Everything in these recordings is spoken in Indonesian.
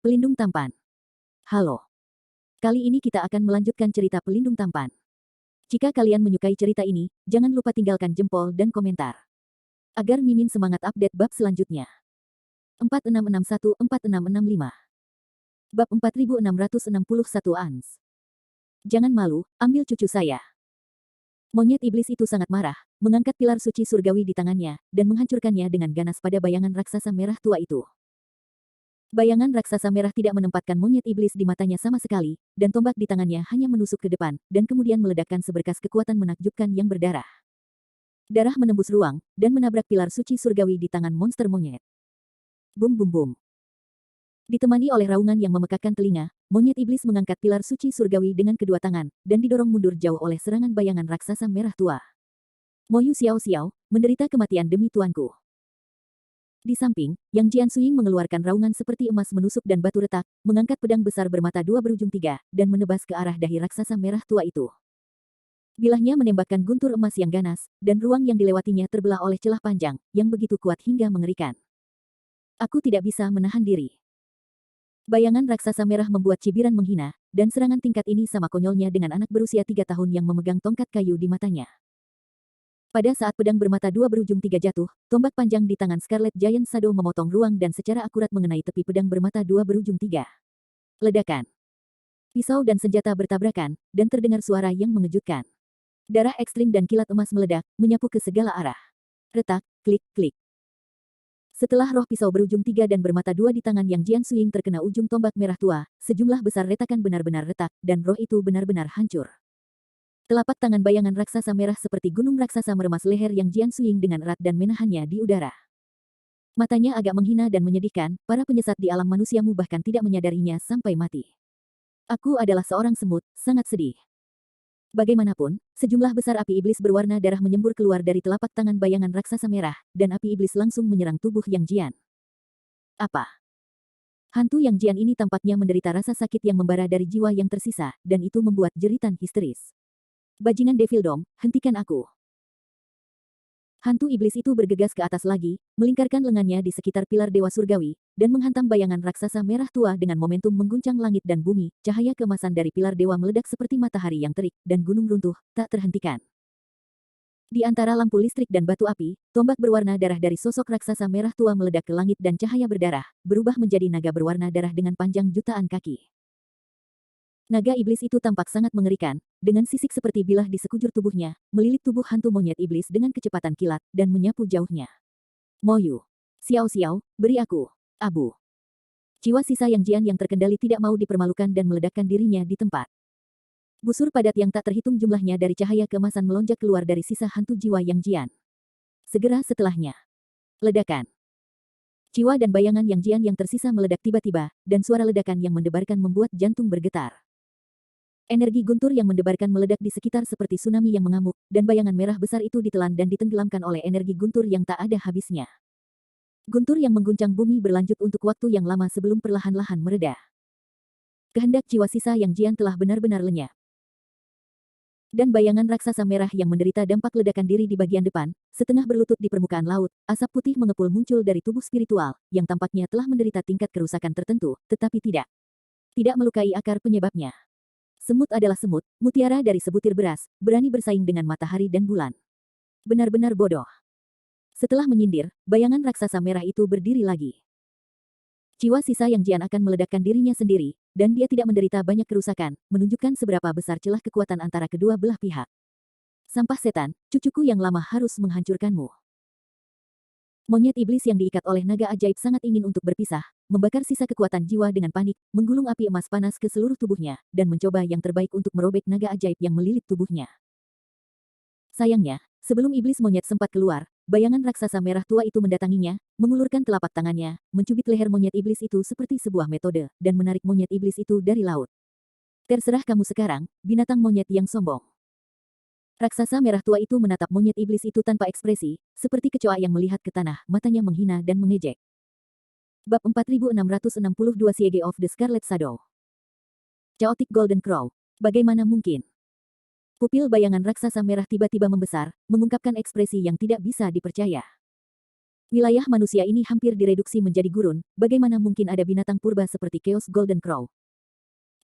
Pelindung tampan. Halo. Kali ini kita akan melanjutkan cerita Pelindung Tampan. Jika kalian menyukai cerita ini, jangan lupa tinggalkan jempol dan komentar. Agar Mimin semangat update bab selanjutnya. 4661-4665 Bab 4661 Ans. Jangan malu, ambil cucu saya. Monyet iblis itu sangat marah, mengangkat pilar suci surgawi di tangannya, dan menghancurkannya dengan ganas pada bayangan raksasa merah tua itu. Bayangan raksasa merah tidak menempatkan monyet iblis di matanya sama sekali, dan tombak di tangannya hanya menusuk ke depan, dan kemudian meledakkan seberkas kekuatan menakjubkan yang berdarah. Darah menembus ruang, dan menabrak pilar suci surgawi di tangan monster monyet. Bum bum bum. Ditemani oleh raungan yang memekakkan telinga, monyet iblis mengangkat pilar suci surgawi dengan kedua tangan, dan didorong mundur jauh oleh serangan bayangan raksasa merah tua. Moyu Xiao Xiao, menderita kematian demi tuanku. Di samping, Yang Jiansuying mengeluarkan raungan seperti emas menusuk dan batu retak, mengangkat pedang besar bermata dua berujung tiga, dan menebas ke arah dahi raksasa merah tua itu. Bilahnya menembakkan guntur emas yang ganas, dan ruang yang dilewatinya terbelah oleh celah panjang, yang begitu kuat hingga mengerikan. Aku tidak bisa menahan diri. Bayangan raksasa merah membuat cibiran menghina, dan serangan tingkat ini sama konyolnya dengan anak berusia 3 tahun yang memegang tongkat kayu di matanya. Pada saat pedang bermata dua berujung tiga jatuh, tombak panjang di tangan Scarlet Giant Shadow memotong ruang dan secara akurat mengenai tepi pedang bermata dua berujung tiga. Ledakan. Pisau dan senjata bertabrakan, dan terdengar suara yang mengejutkan. Darah ekstrim dan kilat emas meledak, menyapu ke segala arah. Retak, klik, klik. Setelah roh pisau berujung tiga dan bermata dua di tangan Yang Jiansuying terkena ujung tombak merah tua, sejumlah besar retakan benar-benar retak, dan roh itu benar-benar hancur. Telapak tangan bayangan raksasa merah seperti gunung raksasa meremas leher Yang Jiansuying dengan erat dan menahannya di udara. Matanya agak menghina dan menyedihkan, para penyesat di alam manusiamu bahkan tidak menyadarinya sampai mati. Aku adalah seorang semut, sangat sedih. Bagaimanapun, sejumlah besar api iblis berwarna darah menyembur keluar dari telapak tangan bayangan raksasa merah, dan api iblis langsung menyerang tubuh Yang Jian. Apa? Hantu Yang Jian ini tampaknya menderita rasa sakit yang membara dari jiwa yang tersisa, dan itu membuat jeritan histeris. Bajingan Devil Dom, hentikan aku. Hantu iblis itu bergegas ke atas lagi, melingkarkan lengannya di sekitar pilar dewa surgawi, dan menghantam bayangan raksasa merah tua dengan momentum mengguncang langit dan bumi, cahaya keemasan dari pilar dewa meledak seperti matahari yang terik, dan gunung runtuh, tak terhentikan. Di antara lampu listrik dan batu api, tombak berwarna darah dari sosok raksasa merah tua meledak ke langit dan cahaya berdarah, berubah menjadi naga berwarna darah dengan panjang jutaan kaki. Naga iblis itu tampak sangat mengerikan, dengan sisik seperti bilah di sekujur tubuhnya, melilit tubuh hantu monyet iblis dengan kecepatan kilat, dan menyapu jauhnya. Moyu. Xiao Xiao, beri aku. Abu. Jiwa sisa Yang Jian yang terkendali tidak mau dipermalukan dan meledakkan dirinya di tempat. Busur padat yang tak terhitung jumlahnya dari cahaya keemasan melonjak keluar dari sisa hantu jiwa Yang Jian. Segera setelahnya. Ledakan. Jiwa dan bayangan Yang Jian yang tersisa meledak tiba-tiba, dan suara ledakan yang mendebarkan membuat jantung bergetar. Energi guntur yang mendebarkan meledak di sekitar seperti tsunami yang mengamuk, dan bayangan merah besar itu ditelan dan ditenggelamkan oleh energi guntur yang tak ada habisnya. Guntur yang mengguncang bumi berlanjut untuk waktu yang lama sebelum perlahan-lahan mereda. Kehendak jiwa sisa Yang Jian telah benar-benar lenyap. Dan bayangan raksasa merah yang menderita dampak ledakan diri di bagian depan, setengah berlutut di permukaan laut, asap putih mengepul muncul dari tubuh spiritual, yang tampaknya telah menderita tingkat kerusakan tertentu, tetapi tidak melukai akar penyebabnya. Semut adalah semut, mutiara dari sebutir beras, berani bersaing dengan matahari dan bulan. Benar-benar bodoh. Setelah menyindir, bayangan raksasa merah itu berdiri lagi. Jiwa sisa Yang Jian akan meledakkan dirinya sendiri, dan dia tidak menderita banyak kerusakan, menunjukkan seberapa besar celah kekuatan antara kedua belah pihak. Sampah setan, cucuku yang lama harus menghancurkanmu. Monyet iblis yang diikat oleh naga ajaib sangat ingin untuk berpisah, membakar sisa kekuatan jiwa dengan panik, menggulung api emas panas ke seluruh tubuhnya, dan mencoba yang terbaik untuk merobek naga ajaib yang melilit tubuhnya. Sayangnya, sebelum iblis monyet sempat keluar, bayangan raksasa merah tua itu mendatanginya, mengulurkan telapak tangannya, mencubit leher monyet iblis itu seperti sebuah metode, dan menarik monyet iblis itu dari laut. Terserah kamu sekarang, binatang monyet yang sombong. Raksasa merah tua itu menatap monyet iblis itu tanpa ekspresi, seperti kecoa yang melihat ke tanah, matanya menghina dan mengejek. Bab 4662 Siege of the Scarlet Shadow. Chaotic Golden Crow. Bagaimana mungkin? Pupil bayangan raksasa merah tiba-tiba membesar, mengungkapkan ekspresi yang tidak bisa dipercaya. Wilayah manusia ini hampir direduksi menjadi gurun, bagaimana mungkin ada binatang purba seperti Chaos Golden Crow?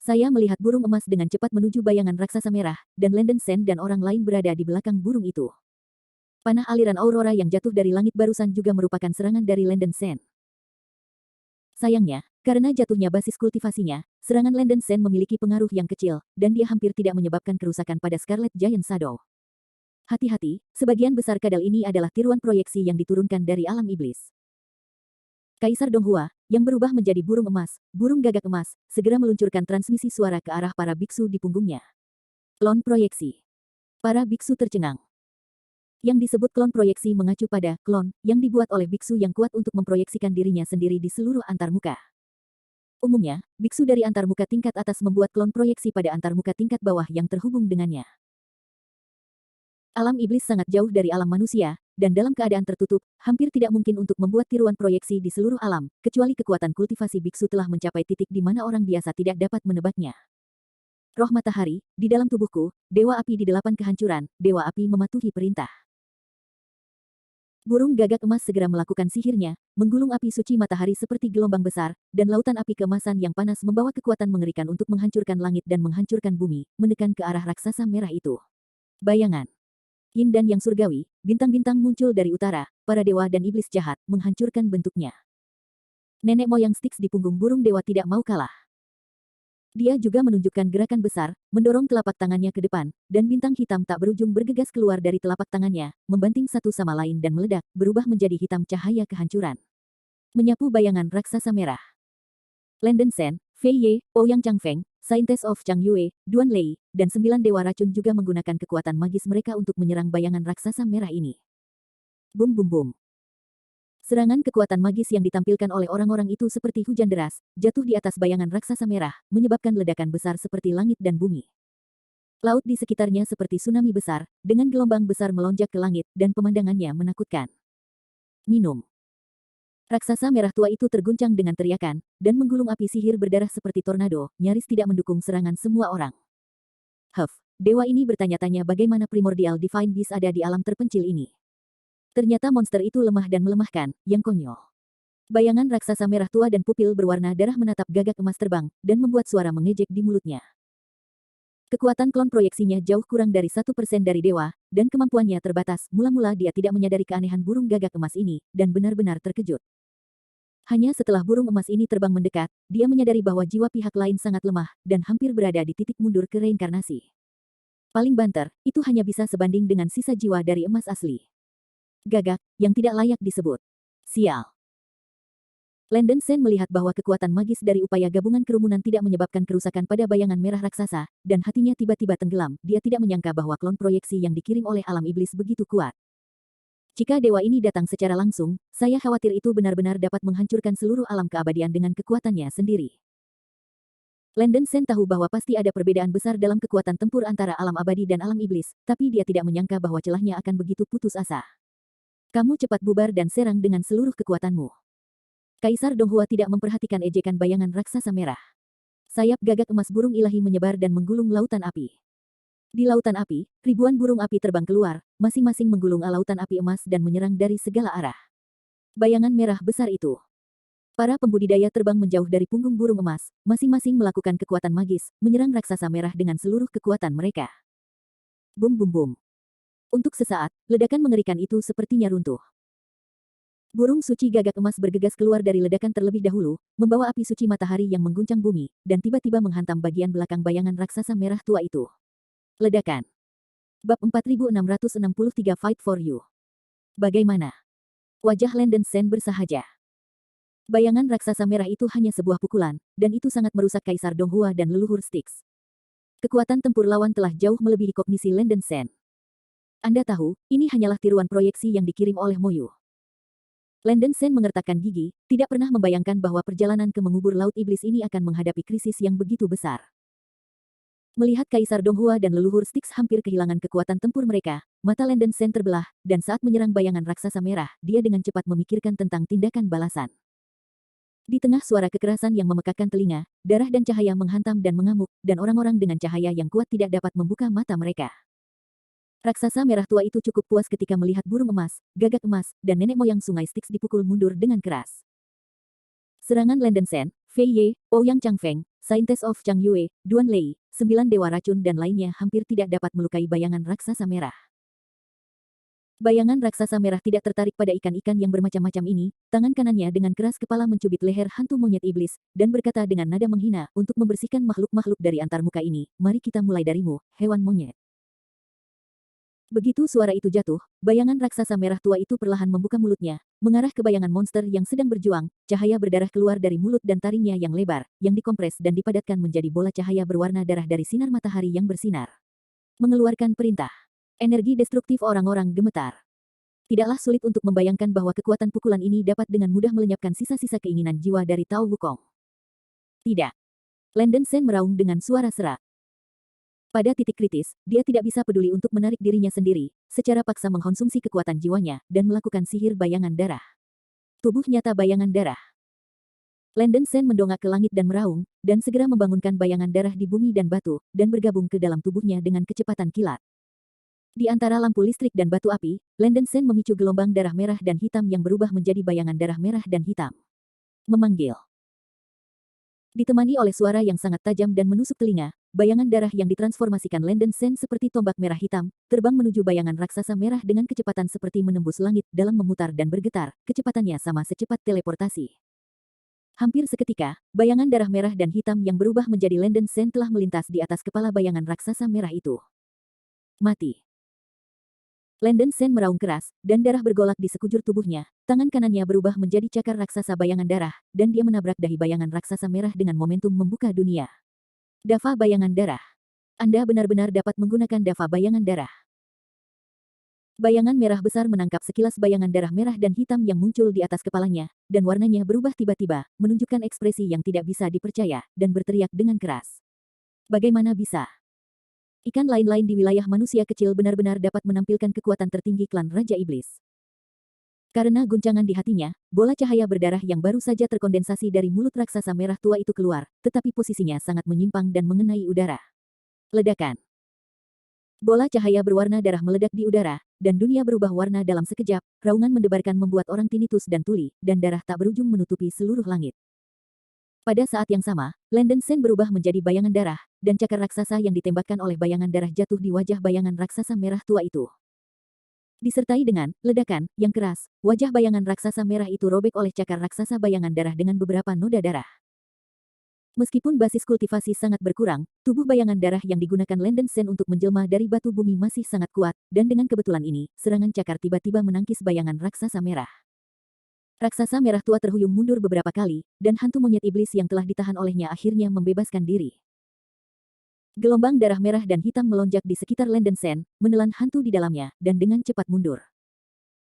Saya melihat burung emas dengan cepat menuju bayangan raksasa merah, dan Landen Sen dan orang lain berada di belakang burung itu. Panah aliran aurora yang jatuh dari langit barusan juga merupakan serangan dari Landen Sen. Sayangnya, karena jatuhnya basis kultivasinya, serangan Landen Sen memiliki pengaruh yang kecil, dan dia hampir tidak menyebabkan kerusakan pada Scarlet Giant Shadow. Hati-hati, sebagian besar kadal ini adalah tiruan proyeksi yang diturunkan dari alam iblis. Kaisar Donghua, yang berubah menjadi burung emas, burung gagak emas, segera meluncurkan transmisi suara ke arah para biksu di punggungnya. Klon proyeksi. Para biksu tercengang. Yang disebut klon proyeksi mengacu pada klon yang dibuat oleh biksu yang kuat untuk memproyeksikan dirinya sendiri di seluruh antarmuka. Umumnya, biksu dari antarmuka tingkat atas membuat klon proyeksi pada antarmuka tingkat bawah yang terhubung dengannya. Alam iblis sangat jauh dari alam manusia, dan dalam keadaan tertutup, hampir tidak mungkin untuk membuat tiruan proyeksi di seluruh alam, kecuali kekuatan kultivasi biksu telah mencapai titik di mana orang biasa tidak dapat menebaknya. Roh matahari, di dalam tubuhku, dewa api di delapan kehancuran, dewa api mematuhi perintah. Burung gagak emas segera melakukan sihirnya, menggulung api suci matahari seperti gelombang besar, dan lautan api keemasan yang panas membawa kekuatan mengerikan untuk menghancurkan langit dan menghancurkan bumi, menekan ke arah raksasa merah itu. Bayangan Yin dan yang surgawi, bintang-bintang muncul dari utara, para dewa dan iblis jahat, menghancurkan bentuknya. Nenek moyang Styx di punggung burung dewa tidak mau kalah. Dia juga menunjukkan gerakan besar, mendorong telapak tangannya ke depan, dan bintang hitam tak berujung bergegas keluar dari telapak tangannya, membanting satu sama lain dan meledak, berubah menjadi hitam cahaya kehancuran. Menyapu bayangan raksasa merah. Landen Sen, Fei Ye, Ouyang Changfeng, Saintes of Chang Yue, Duan Lei, dan 9 dewa racun juga menggunakan kekuatan magis mereka untuk menyerang bayangan raksasa merah ini. Bum bum bum. Serangan kekuatan magis yang ditampilkan oleh orang-orang itu seperti hujan deras, jatuh di atas bayangan raksasa merah, menyebabkan ledakan besar seperti langit dan bumi. Laut di sekitarnya seperti tsunami besar, dengan gelombang besar melonjak ke langit, dan pemandangannya menakutkan. Minum. Raksasa merah tua itu terguncang dengan teriakan, dan menggulung api sihir berdarah seperti tornado, nyaris tidak mendukung serangan semua orang. Dewa ini bertanya-tanya bagaimana primordial divine beast ada di alam terpencil ini. Ternyata monster itu lemah dan melemahkan, yang konyol. Bayangan raksasa merah tua dan pupil berwarna darah menatap gagak emas terbang, dan membuat suara mengejek di mulutnya. Kekuatan klon proyeksinya jauh kurang dari 1% dari dewa, dan kemampuannya terbatas. Mula-mula dia tidak menyadari keanehan burung gagak emas ini, dan benar-benar terkejut. Hanya setelah burung emas ini terbang mendekat, dia menyadari bahwa jiwa pihak lain sangat lemah, dan hampir berada di titik mundur ke reinkarnasi. Paling banter, itu hanya bisa sebanding dengan sisa jiwa dari emas asli. Gagak, yang tidak layak disebut. Sial. Landen Sen melihat bahwa kekuatan magis dari upaya gabungan kerumunan tidak menyebabkan kerusakan pada bayangan merah raksasa, dan hatinya tiba-tiba tenggelam. Dia tidak menyangka bahwa klon proyeksi yang dikirim oleh alam iblis begitu kuat. Jika dewa ini datang secara langsung, saya khawatir itu benar-benar dapat menghancurkan seluruh alam keabadian dengan kekuatannya sendiri. Landen Sen tahu bahwa pasti ada perbedaan besar dalam kekuatan tempur antara alam abadi dan alam iblis, tapi dia tidak menyangka bahwa celahnya akan begitu putus asa. Kamu cepat bubar dan serang dengan seluruh kekuatanmu. Kaisar Donghua tidak memperhatikan ejekan bayangan raksasa merah. Sayap gagak emas burung ilahi menyebar dan menggulung lautan api. Di lautan api, ribuan burung api terbang keluar, masing-masing menggulung lautan api emas dan menyerang dari segala arah. Bayangan merah besar itu. Para pembudidaya terbang menjauh dari punggung burung emas, masing-masing melakukan kekuatan magis, menyerang raksasa merah dengan seluruh kekuatan mereka. Bum bum bum. Untuk sesaat, ledakan mengerikan itu sepertinya runtuh. Burung suci gagak emas bergegas keluar dari ledakan terlebih dahulu, membawa api suci matahari yang mengguncang bumi, dan tiba-tiba menghantam bagian belakang bayangan raksasa merah tua itu. Ledakan. Bab 4663 Fight for You. Bagaimana? Wajah Landen Sen bersahaja. Bayangan raksasa merah itu hanya sebuah pukulan, dan itu sangat merusak Kaisar Donghua dan leluhur Styx. Kekuatan tempur lawan telah jauh melebihi kognisi Landen Sen. Anda tahu, ini hanyalah tiruan proyeksi yang dikirim oleh Moyu. Landen Sen mengertakkan gigi, tidak pernah membayangkan bahwa perjalanan ke mengubur laut iblis ini akan menghadapi krisis yang begitu besar. Melihat Kaisar Donghua dan leluhur Styx hampir kehilangan kekuatan tempur mereka, mata Landen Sen terbelah, dan saat menyerang bayangan raksasa merah, dia dengan cepat memikirkan tentang tindakan balasan. Di tengah suara kekerasan yang memekakkan telinga, darah dan cahaya menghantam dan mengamuk, dan orang-orang dengan cahaya yang kuat tidak dapat membuka mata mereka. Raksasa merah tua itu cukup puas ketika melihat burung emas, gagak emas, dan nenek moyang sungai Styx dipukul mundur dengan keras. Serangan Landen Sen, Fei Ye, Ouyang Changfeng, Saintes of Chang Yue, Duan Lei, 9 dewa racun dan lainnya hampir tidak dapat melukai bayangan raksasa merah. Bayangan raksasa merah tidak tertarik pada ikan-ikan yang bermacam-macam ini, tangan kanannya dengan keras kepala mencubit leher hantu monyet iblis, dan berkata dengan nada menghina, untuk membersihkan makhluk-makhluk dari antar muka ini, mari kita mulai darimu, hewan monyet. Begitu suara itu jatuh, bayangan raksasa merah tua itu perlahan membuka mulutnya, mengarah ke bayangan monster yang sedang berjuang, cahaya berdarah keluar dari mulut dan taringnya yang lebar, yang dikompres dan dipadatkan menjadi bola cahaya berwarna darah dari sinar matahari yang bersinar. Mengeluarkan perintah. Energi destruktif orang-orang gemetar. Tidaklah sulit untuk membayangkan bahwa kekuatan pukulan ini dapat dengan mudah melenyapkan sisa-sisa keinginan jiwa dari Tao Wukong. Tidak. Landen Sen meraung dengan suara serak. Pada titik kritis, dia tidak bisa peduli untuk menarik dirinya sendiri, secara paksa mengkonsumsi kekuatan jiwanya, dan melakukan sihir bayangan darah. Tubuh nyata bayangan darah. Landen Sen mendongak ke langit dan meraung, dan segera membangunkan bayangan darah di bumi dan batu, dan bergabung ke dalam tubuhnya dengan kecepatan kilat. Di antara lampu listrik dan batu api, Landen Sen memicu gelombang darah merah dan hitam yang berubah menjadi bayangan darah merah dan hitam. Memanggil. Ditemani oleh suara yang sangat tajam dan menusuk telinga, bayangan darah yang ditransformasikan Landen Sen seperti tombak merah hitam, terbang menuju bayangan raksasa merah dengan kecepatan seperti menembus langit dalam memutar dan bergetar, kecepatannya sama secepat teleportasi. Hampir seketika, bayangan darah merah dan hitam yang berubah menjadi Landen Sen telah melintas di atas kepala bayangan raksasa merah itu. Mati. Landen Sen meraung keras, dan darah bergolak di sekujur tubuhnya, tangan kanannya berubah menjadi cakar raksasa bayangan darah, dan dia menabrak dahi bayangan raksasa merah dengan momentum membuka dunia. Dava bayangan darah. Anda benar-benar dapat menggunakan dava bayangan darah. Bayangan merah besar menangkap sekilas bayangan darah merah dan hitam yang muncul di atas kepalanya, dan warnanya berubah tiba-tiba, menunjukkan ekspresi yang tidak bisa dipercaya, dan berteriak dengan keras. Bagaimana bisa? Ikan lain-lain di wilayah manusia kecil benar-benar dapat menampilkan kekuatan tertinggi klan Raja Iblis. Karena guncangan di hatinya, bola cahaya berdarah yang baru saja terkondensasi dari mulut raksasa merah tua itu keluar, tetapi posisinya sangat menyimpang dan mengenai udara. Ledakan. Bola cahaya berwarna darah meledak di udara, dan dunia berubah warna dalam sekejap, raungan mendebarkan membuat orang tinnitus dan tuli, dan darah tak berujung menutupi seluruh langit. Pada saat yang sama, Landen Sen berubah menjadi bayangan darah, dan cakar raksasa yang ditembakkan oleh bayangan darah jatuh di wajah bayangan raksasa merah tua itu. Disertai dengan ledakan yang keras, wajah bayangan raksasa merah itu robek oleh cakar raksasa bayangan darah dengan beberapa noda darah. Meskipun basis kultivasi sangat berkurang, tubuh bayangan darah yang digunakan Landen Sen untuk menjelma dari batu bumi masih sangat kuat, dan dengan kebetulan ini, serangan cakar tiba-tiba menangkis bayangan raksasa merah. Raksasa merah tua terhuyung mundur beberapa kali, dan hantu monyet iblis yang telah ditahan olehnya akhirnya membebaskan diri. Gelombang darah merah dan hitam melonjak di sekitar Landen Sen, menelan hantu di dalamnya, dan dengan cepat mundur.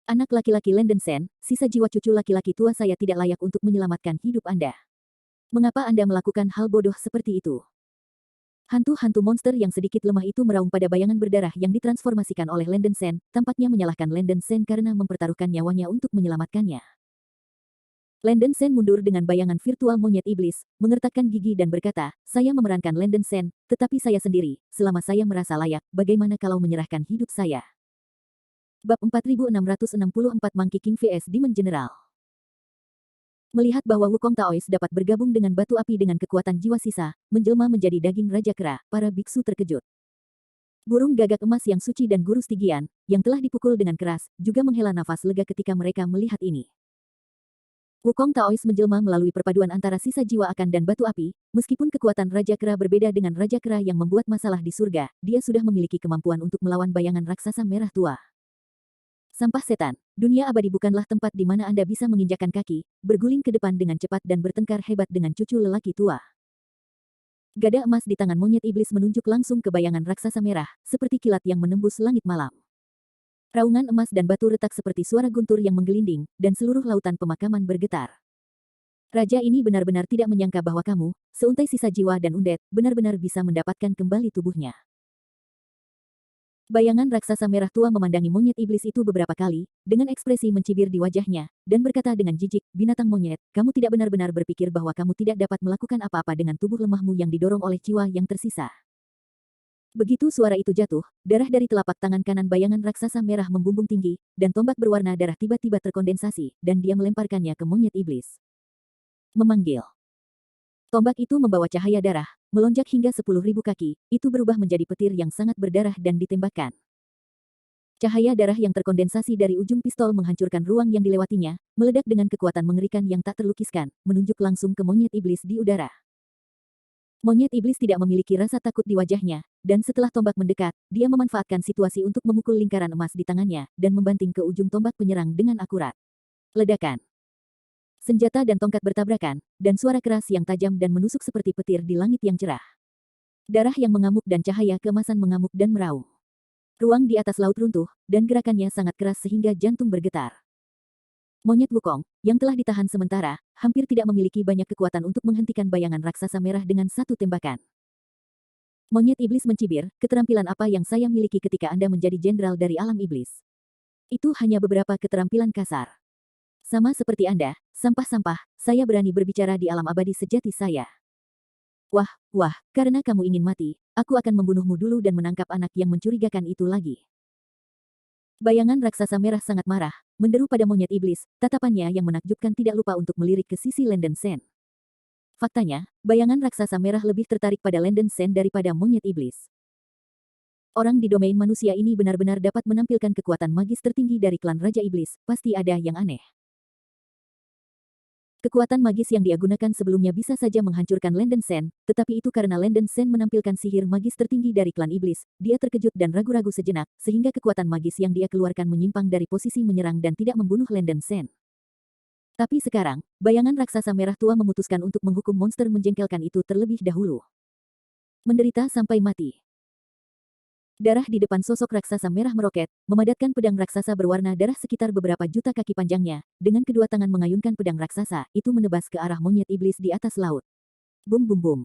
Anak laki-laki Landen Sen, sisa jiwa cucu laki-laki tua saya tidak layak untuk menyelamatkan hidup Anda. Mengapa Anda melakukan hal bodoh seperti itu? Hantu-hantu monster yang sedikit lemah itu meraung pada bayangan berdarah yang ditransformasikan oleh Landen Sen, tampaknya menyalahkan Landen Sen karena mempertaruhkan nyawanya untuk menyelamatkannya. Landen Sen mundur dengan bayangan virtual monyet iblis, mengertakkan gigi dan berkata, saya memerankan Landen Sen, tetapi saya sendiri, selama saya merasa layak, bagaimana kalau menyerahkan hidup saya? Bab 4664 Monkey King vs Demon General. Melihat bahwa Wukong Taoist dapat bergabung dengan batu api dengan kekuatan jiwa sisa, menjelma menjadi daging raja kera, para biksu terkejut. Burung gagak emas yang suci dan guru Stygian, yang telah dipukul dengan keras, juga menghela nafas lega ketika mereka melihat ini. Wukong Taoist menjelma melalui perpaduan antara sisa jiwa akan dan batu api, meskipun kekuatan raja kera berbeda dengan raja kera yang membuat masalah di surga, dia sudah memiliki kemampuan untuk melawan bayangan raksasa merah tua. Sampah setan, dunia abadi bukanlah tempat di mana Anda bisa menginjakkan kaki, berguling ke depan dengan cepat dan bertengkar hebat dengan cucu lelaki tua. Gada emas di tangan monyet iblis menunjuk langsung ke bayangan raksasa merah, seperti kilat yang menembus langit malam. Raungan emas dan batu retak seperti suara guntur yang menggelinding, dan seluruh lautan pemakaman bergetar. Raja ini benar-benar tidak menyangka bahwa kamu, seuntai sisa jiwa dan undead, benar-benar bisa mendapatkan kembali tubuhnya. Bayangan raksasa merah tua memandangi monyet iblis itu beberapa kali, dengan ekspresi mencibir di wajahnya, dan berkata dengan jijik, binatang monyet, kamu tidak benar-benar berpikir bahwa kamu tidak dapat melakukan apa-apa dengan tubuh lemahmu yang didorong oleh jiwa yang tersisa. Begitu suara itu jatuh, darah dari telapak tangan kanan bayangan raksasa merah membumbung tinggi, dan tombak berwarna darah tiba-tiba terkondensasi, dan dia melemparkannya ke monyet iblis. Memanggil. Tombak itu membawa cahaya darah, melonjak hingga 10.000 kaki, itu berubah menjadi petir yang sangat berdarah dan ditembakkan. Cahaya darah yang terkondensasi dari ujung pistol menghancurkan ruang yang dilewatinya, meledak dengan kekuatan mengerikan yang tak terlukiskan, menunjuk langsung ke monyet iblis di udara. Monyet iblis tidak memiliki rasa takut di wajahnya, dan setelah tombak mendekat, dia memanfaatkan situasi untuk memukul lingkaran emas di tangannya, dan membanting ke ujung tombak penyerang dengan akurat. Ledakan. Senjata dan tongkat bertabrakan, dan suara keras yang tajam dan menusuk seperti petir di langit yang cerah. Darah yang mengamuk dan cahaya keemasan mengamuk dan meraung. Ruang di atas laut runtuh, dan gerakannya sangat keras sehingga jantung bergetar. Monyet Wukong, yang telah ditahan sementara, hampir tidak memiliki banyak kekuatan untuk menghentikan bayangan raksasa merah dengan satu tembakan. Monyet iblis mencibir, keterampilan apa yang saya miliki ketika Anda menjadi jenderal dari alam iblis? Itu hanya beberapa keterampilan kasar. Sama seperti Anda, sampah-sampah, saya berani berbicara di alam abadi sejati saya. Wah, karena kamu ingin mati, aku akan membunuhmu dulu dan menangkap anak yang mencurigakan itu lagi. Bayangan raksasa merah sangat marah, menderu pada monyet iblis, tatapannya yang menakjubkan tidak lupa untuk melirik ke sisi Landen Sen. Faktanya, bayangan raksasa merah lebih tertarik pada Landen Sen daripada monyet iblis. Orang di domain manusia ini benar-benar dapat menampilkan kekuatan magis tertinggi dari klan Raja Iblis, pasti ada yang aneh. Kekuatan magis yang dia gunakan sebelumnya bisa saja menghancurkan Landen Sen, tetapi itu karena Landen Sen menampilkan sihir magis tertinggi dari klan iblis, dia terkejut dan ragu-ragu sejenak, sehingga kekuatan magis yang dia keluarkan menyimpang dari posisi menyerang dan tidak membunuh Landen Sen. Tapi sekarang, bayangan raksasa merah tua memutuskan untuk menghukum monster menjengkelkan itu terlebih dahulu. Menderita sampai mati. Darah di depan sosok raksasa merah meroket, memadatkan pedang raksasa berwarna darah sekitar beberapa juta kaki panjangnya, dengan kedua tangan mengayunkan pedang raksasa, itu menebas ke arah monyet iblis di atas laut. Bum bum bum.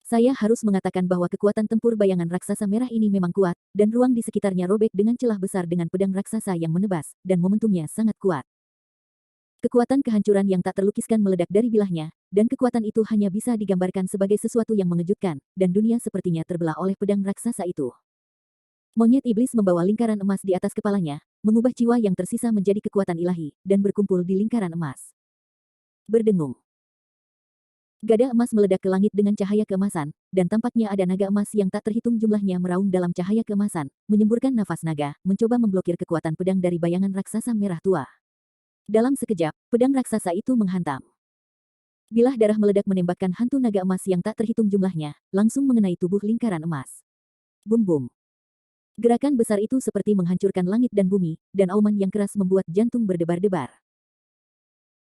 Saya harus mengatakan bahwa kekuatan tempur bayangan raksasa merah ini memang kuat, dan ruang di sekitarnya robek dengan celah besar dengan pedang raksasa yang menebas, dan momentumnya sangat kuat. Kekuatan kehancuran yang tak terlukiskan meledak dari bilahnya, dan kekuatan itu hanya bisa digambarkan sebagai sesuatu yang mengejutkan, dan dunia sepertinya terbelah oleh pedang raksasa itu. Monyet iblis membawa lingkaran emas di atas kepalanya, mengubah jiwa yang tersisa menjadi kekuatan ilahi, dan berkumpul di lingkaran emas. Berdengung. Gada emas meledak ke langit dengan cahaya keemasan, dan tampaknya ada naga emas yang tak terhitung jumlahnya meraung dalam cahaya keemasan, menyemburkan nafas naga, mencoba memblokir kekuatan pedang dari bayangan raksasa merah tua. Dalam sekejap, pedang raksasa itu menghantam. Bilah darah meledak menembakkan hantu naga emas yang tak terhitung jumlahnya, langsung mengenai tubuh lingkaran emas. Bum bum. Gerakan besar itu seperti menghancurkan langit dan bumi, dan auman yang keras membuat jantung berdebar-debar.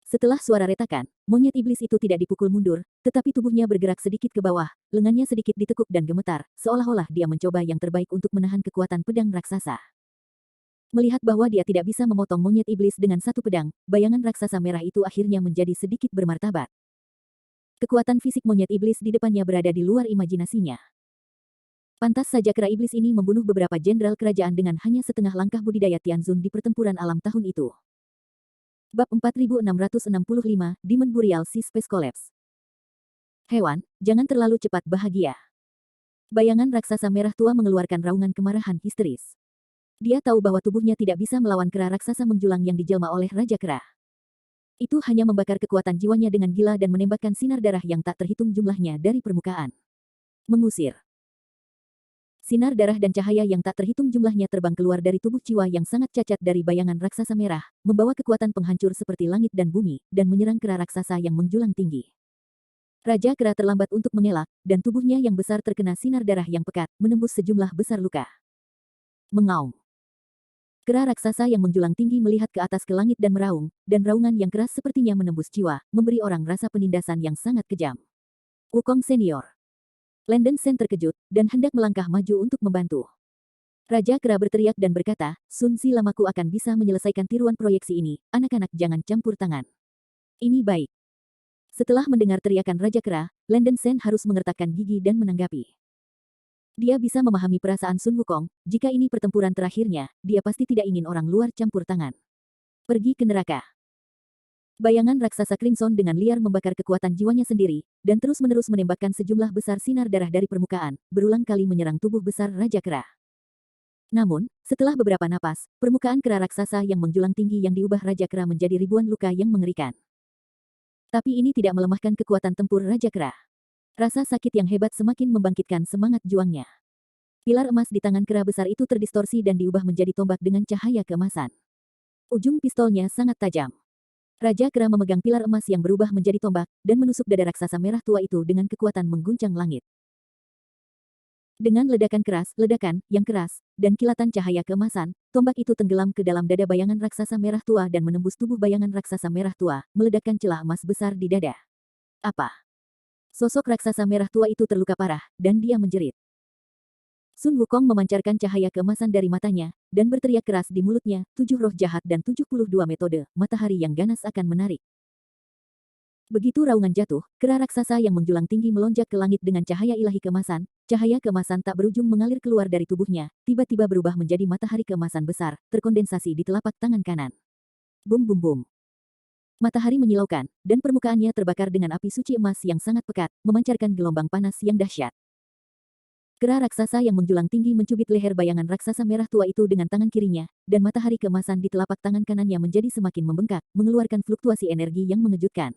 Setelah suara retakan, monyet iblis itu tidak dipukul mundur, tetapi tubuhnya bergerak sedikit ke bawah, lengannya sedikit ditekuk dan gemetar, seolah-olah dia mencoba yang terbaik untuk menahan kekuatan pedang raksasa. Melihat bahwa dia tidak bisa memotong monyet iblis dengan satu pedang, bayangan raksasa merah itu akhirnya menjadi sedikit bermartabat. Kekuatan fisik monyet iblis di depannya berada di luar imajinasinya. Pantas saja kera iblis ini membunuh beberapa jenderal kerajaan dengan hanya setengah langkah budidaya Tianzun di pertempuran alam tahun itu. Bab 4665, Demon Burial Sea Space Collapse. Hewan, jangan terlalu cepat bahagia. Bayangan raksasa merah tua mengeluarkan raungan kemarahan histeris. Dia tahu bahwa tubuhnya tidak bisa melawan kera raksasa menjulang yang dijelma oleh Raja Kera. Itu hanya membakar kekuatan jiwanya dengan gila dan menembakkan sinar darah yang tak terhitung jumlahnya dari permukaan. Mengusir. Sinar darah dan cahaya yang tak terhitung jumlahnya terbang keluar dari tubuh jiwa yang sangat cacat dari bayangan raksasa merah, membawa kekuatan penghancur seperti langit dan bumi, dan menyerang kera raksasa yang menjulang tinggi. Raja Kera terlambat untuk mengelak, dan tubuhnya yang besar terkena sinar darah yang pekat, menembus sejumlah besar luka. Mengaum. Kera raksasa yang menjulang tinggi melihat ke atas ke langit dan meraung, dan raungan yang keras sepertinya menembus jiwa, memberi orang rasa penindasan yang sangat kejam. Wukong Senior. Landen Sen terkejut, dan hendak melangkah maju untuk membantu. Raja Kera berteriak dan berkata, Sun Si Lamaku akan bisa menyelesaikan tiruan proyeksi ini, anak-anak jangan campur tangan. Ini baik. Setelah mendengar teriakan Raja Kera, Landen Sen harus mengertakkan gigi dan menanggapi. Dia bisa memahami perasaan Sun Wukong, jika ini pertempuran terakhirnya, dia pasti tidak ingin orang luar campur tangan. Pergi ke neraka. Bayangan raksasa Crimson dengan liar membakar kekuatan jiwanya sendiri, dan terus-menerus menembakkan sejumlah besar sinar darah dari permukaan, berulang kali menyerang tubuh besar Raja Kera. Namun, setelah beberapa napas, permukaan kera raksasa yang menjulang tinggi yang diubah Raja Kera menjadi ribuan luka yang mengerikan. Tapi ini tidak melemahkan kekuatan tempur Raja Kera. Rasa sakit yang hebat semakin membangkitkan semangat juangnya. Pilar emas di tangan kera besar itu terdistorsi dan diubah menjadi tombak dengan cahaya keemasan. Ujung pistolnya sangat tajam. Raja Kera memegang pilar emas yang berubah menjadi tombak, dan menusuk dada raksasa merah tua itu dengan kekuatan mengguncang langit. Dengan ledakan yang keras, dan kilatan cahaya keemasan, tombak itu tenggelam ke dalam dada bayangan raksasa merah tua dan menembus tubuh bayangan raksasa merah tua, meledakkan celah emas besar di dada. Apa? Sosok raksasa merah tua itu terluka parah, dan dia menjerit. Sun Wukong memancarkan cahaya keemasan dari matanya, dan berteriak keras di mulutnya, 7 roh jahat dan 72 metode, matahari yang ganas akan menarik. Begitu raungan jatuh, kera raksasa yang menjulang tinggi melonjak ke langit dengan cahaya ilahi keemasan, cahaya keemasan tak berujung mengalir keluar dari tubuhnya, tiba-tiba berubah menjadi matahari keemasan besar, terkondensasi di telapak tangan kanan. Bum bum bum. Matahari menyilaukan, dan permukaannya terbakar dengan api suci emas yang sangat pekat, memancarkan gelombang panas yang dahsyat. Kera raksasa yang menjulang tinggi mencubit leher bayangan raksasa merah tua itu dengan tangan kirinya, dan matahari keemasan di telapak tangan kanannya menjadi semakin membengkak, mengeluarkan fluktuasi energi yang mengejutkan.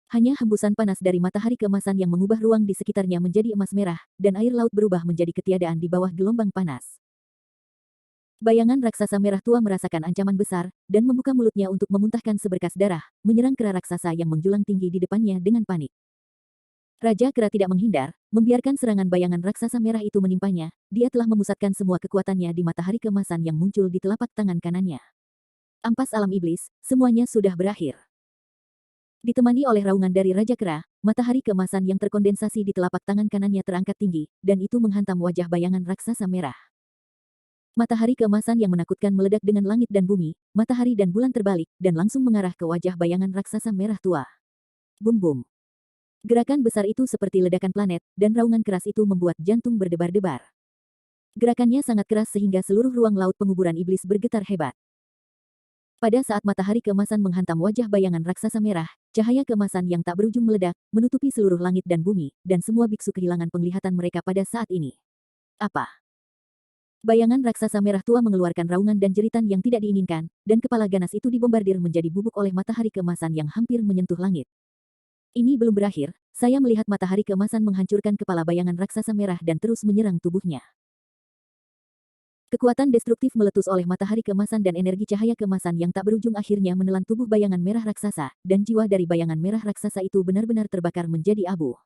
Hanya hembusan panas dari matahari keemasan yang mengubah ruang di sekitarnya menjadi emas merah, dan air laut berubah menjadi ketiadaan di bawah gelombang panas. Bayangan raksasa merah tua merasakan ancaman besar, dan membuka mulutnya untuk memuntahkan seberkas darah, menyerang kera raksasa yang menjulang tinggi di depannya dengan panik. Raja Kera tidak menghindar, membiarkan serangan bayangan raksasa merah itu menimpanya, dia telah memusatkan semua kekuatannya di matahari keemasan yang muncul di telapak tangan kanannya. Ampas alam iblis, semuanya sudah berakhir. Ditemani oleh raungan dari Raja Kera, matahari keemasan yang terkondensasi di telapak tangan kanannya terangkat tinggi, dan itu menghantam wajah bayangan raksasa merah. Matahari keemasan yang menakutkan meledak dengan langit dan bumi, matahari dan bulan terbalik, dan langsung mengarah ke wajah bayangan raksasa merah tua. Bum bum. Gerakan besar itu seperti ledakan planet, dan raungan keras itu membuat jantung berdebar-debar. Gerakannya sangat keras sehingga seluruh ruang laut penguburan iblis bergetar hebat. Pada saat matahari keemasan menghantam wajah bayangan raksasa merah, cahaya keemasan yang tak berujung meledak, menutupi seluruh langit dan bumi, dan semua biksu kehilangan penglihatan mereka pada saat ini. Apa? Bayangan raksasa merah tua mengeluarkan raungan dan jeritan yang tidak diinginkan, dan kepala ganas itu dibombardir menjadi bubuk oleh matahari keemasan yang hampir menyentuh langit. Ini belum berakhir, saya melihat matahari keemasan menghancurkan kepala bayangan raksasa merah dan terus menyerang tubuhnya. Kekuatan destruktif meletus oleh matahari keemasan dan energi cahaya keemasan yang tak berujung akhirnya menelan tubuh bayangan merah raksasa, dan jiwa dari bayangan merah raksasa itu benar-benar terbakar menjadi abu.